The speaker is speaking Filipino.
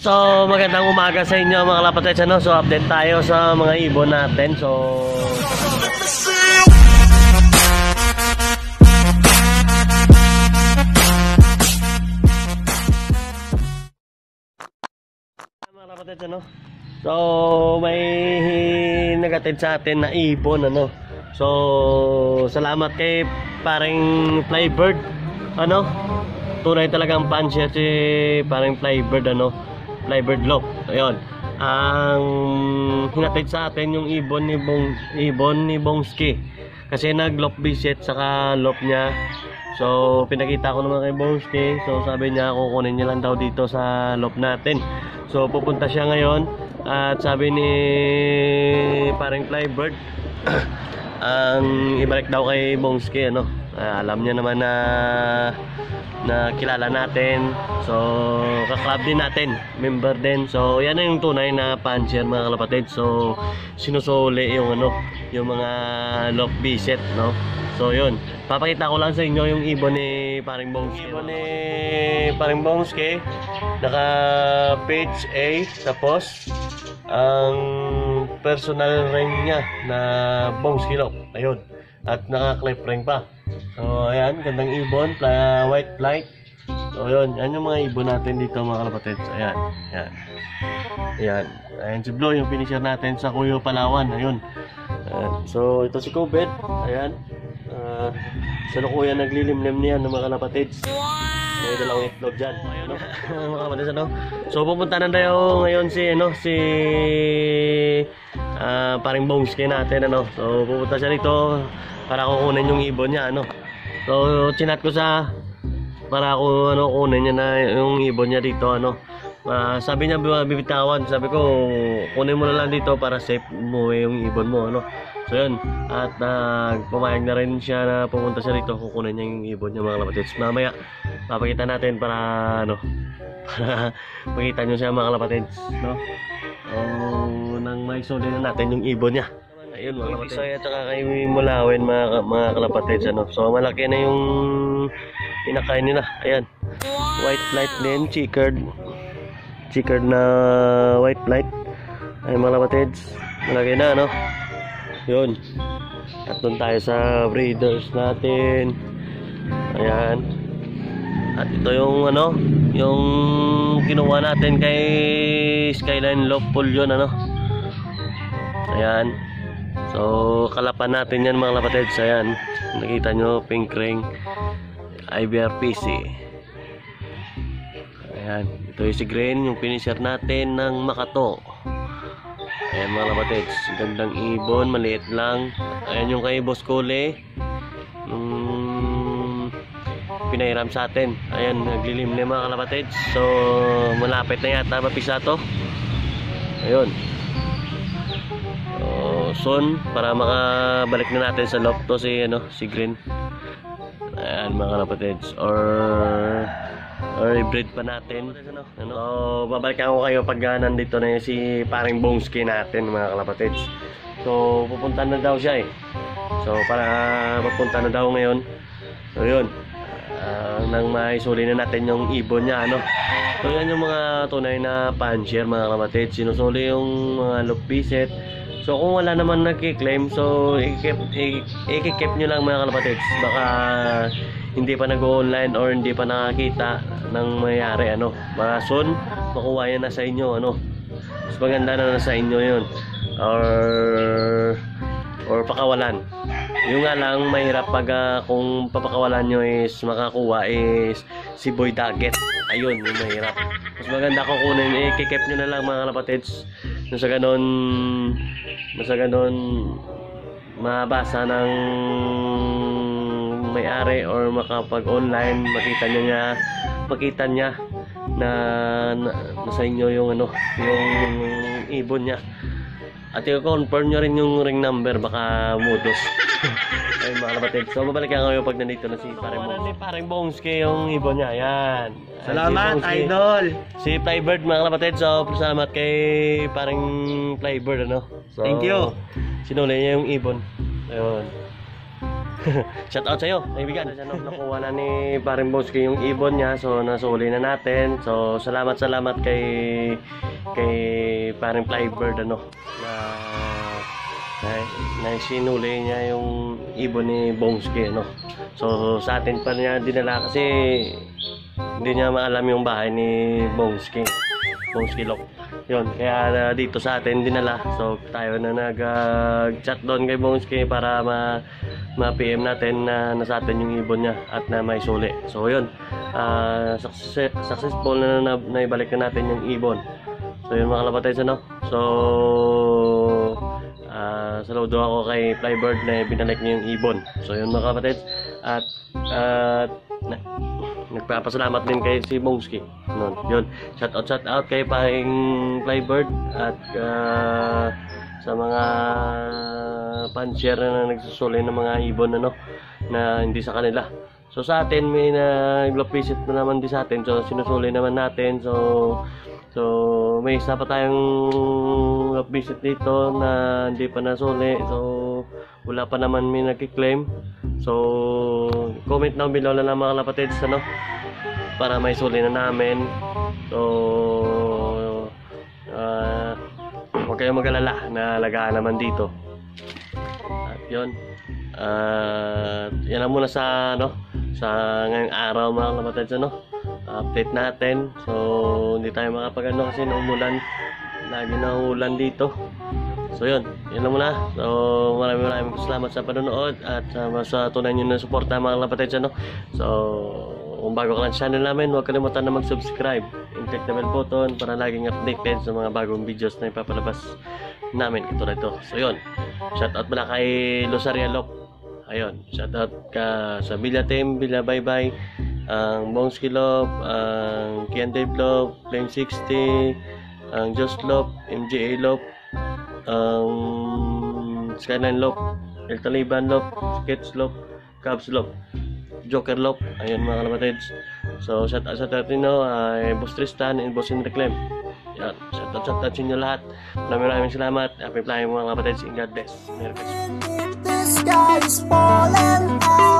So magandang umaga sa inyo mga kalapatids, ano? So update tayo sa mga ibon natin. So mga kalapatids, ano? So may nagatid sa atin na ibon, ano? So salamat kay paring Flybird, ano? Tunay talagang pansya si paring Flybird, ano? Flybird Loop. Ayun. Ang hinatid sa atin yung ibon ni Bongski. Kasi nag-loop visit saka loop niya. So pinakita ko naman kay Bongski. So sabi niya kukunin niya lang daw dito sa loop natin. So pupunta siya ngayon. At sabi ni paring Flybird ang ibalik daw kay Bongski, ano? Alam niya naman na kilala natin. So ka-club din natin, member din. So yan na yung tunay na puncher mga kalapatid. So sinusuli yung yung mga lock visit, no? So yun, papakita ko lang sa inyo yung ibon ni paring Bongski. Ibon ni paring Bongski, naka page A sa post. Ang personal ring niya na Bongski Lock, ayun. At naka-clip ring pa. So ayan, gandang ibon, white flight. So yun, yan yung mga ibon natin dito mga kalapatids. Ayan, ayan. Ayan, ayan si Blue, yung finisher natin sa Cuyo, Palawan. Ayun. So ito si Kubet. Ayan. Sa Lukuyan naglilimlim niyan ng mga kalapatids. May dalawang itlog dyan. Ayun, mga kalapatids, ano? So pupunta na tayo ngayon si paring Bongski natin, ano? So pupunta siya dito para kukunin yung ibon niya, ano? So chinat ko sa para ako kunin niya na yung ibon niya dito, ano? Sabi niya bibitawan, sabi ko kunin mo na lang dito para safe mo yung ibon mo, ano? So yun, at pumayag na rin siya na pumunta siya dito, kukunin niya yung ibon niya mga kalapatids. Mamaya papakita natin para para makita niyo siya mga kalapatids, no? Nang maisuli na natin yung ibon niya. Ayun mga kalapatids. At saka kay Mulawin mga kalapatids, ano? So malaki na yung inakain nila. Ayan. White flight din, checkered na white flight. Ayun mga kalapatids. Malaki na, ano? Yun. At doon tayo sa breeders natin. Ayan. At ito yung yung kinuha natin kay Skyline Lockpool yun, ano? Ayan. So kalapan natin yan mga kalapatids. Ayan, nakita nyo pink ring IBRPC. Ayan, ito yung si Green, yung finisher natin ng Makato. Ayan mga kalapatids, gandang ibon, maliit lang. Ayan yung kay Boss Kole, pinahiram sa atin. Ayan, naglilimlim mga kalapatids. So malapit na yata mapisa to. Ayun. Soon para makabalik na natin sa loft to si Green. Ayan mga kalapatids, or i-breed pa natin, So babalik ako kayo pag nandito na si paring Bongski natin mga kalapatids. So pupunta na daw siya eh. So para papunta na daw ngayon. So yun, nang maisuli na natin yung ibon niya, ano? So yan yung mga tunay na puncher mga kalapatids. Sinusuli yung mga loop visit. So kung wala naman nagki-claim, so i-keep nyo lang mga kalapatids. Baka hindi pa nag-online or hindi pa nakakita ng mayari, ano. Baka soon makuha yan na sa inyo, ano. Mas maganda na sa inyo yun. Or pakawalan. Yung nga lang mahirap pag kung papakawalan nyo is makakuha is si Boy Daggett. Ayun, yung mahirap. Mas maganda kung kunin, i-keep nyo na lang mga kalapatids. Nung sa ganon mabasa ng may-ari or makapag-online, makita niya na nasa inyo yung yung ibon niya. At i-confirm nyo rin yung ring number, baka mudos. Ayun mga kalapatids. So babalikan kayo pag nandito na si paring Bongski yung ibon niya. Ayan. Salamat idol. Si Flybird mga kalapatids. So salamat kay paring Flybird, ano? So, thank you. Sinuli niya yung ibon. Ayun. Shout out sa'yo, kaibigan. Nakuha na ni Paring Bongski yung ibon niya. So nasuli na natin. So salamat kay Paring Flybird na sinuli niya yung ibon ni Bongski So sa atin pa niya dinala kasi hindi niya maalam yung bahay ni Bongski Lok. Yun, kaya dito sa atin dinala. So tayo na nag-chat doon kay Bongski para ma-PM natin na nasa atin yung ibon niya at na may suli. So yun, successful na naibalik na natin yung ibon. So yun mga kalapatids So saludo ako kay Flybird na binalik niya yung ibon. So yun mga kalapatids. At nagpapasalamat din kay si Bongski. Yun, shout out kay Paring Flybird at sa mga pansier na nagsusuli ng mga ibon na hindi sa kanila. So sa atin may nag-glove visit na naman din sa atin. So sinusuli naman natin. So may isa pa tayong glove visit dito na hindi pa nasuli. So wala pa naman may nag-claim. So comment down below na lang mga kalapatids para may suli na namin. So huwag kayong mag-alala na alagaan naman dito. At yun, yan lang muna sa ngayong araw mga kalapatids update natin. So hindi tayo makapag kasi naumulan, lagi na ulan dito. So yun lang muna. So maraming salamat sa panonood at sa tunay nyo na suporta mga kalapatids So kung bago ka lang sa channel namin, huwag kalimutan na mag-subscribe and click the bell button para laging updated sa mga bagong videos na ipapalabas namin katulad ito. So yun, shoutout mula kay Lusaria Lop. Ayun, shoutout ka sa Villa Team, Villa Bye Bye, ang Bongski Lop, ang Kian Dave Lop, Flame 60, ang Just Lop, MJA Lop, ang Skyline Lop, El Taliban Lop, Sketch Lop, Cubs Lop, Joker Lop. Ayun mga kalapatids. So shout out ay Boss Tristan and Boss Reclaim. Yan, shout out sa inyo lahat. Maraming salamat. Happy flying mga kalapatids and God bless. Merry Christmas. The sky is falling out.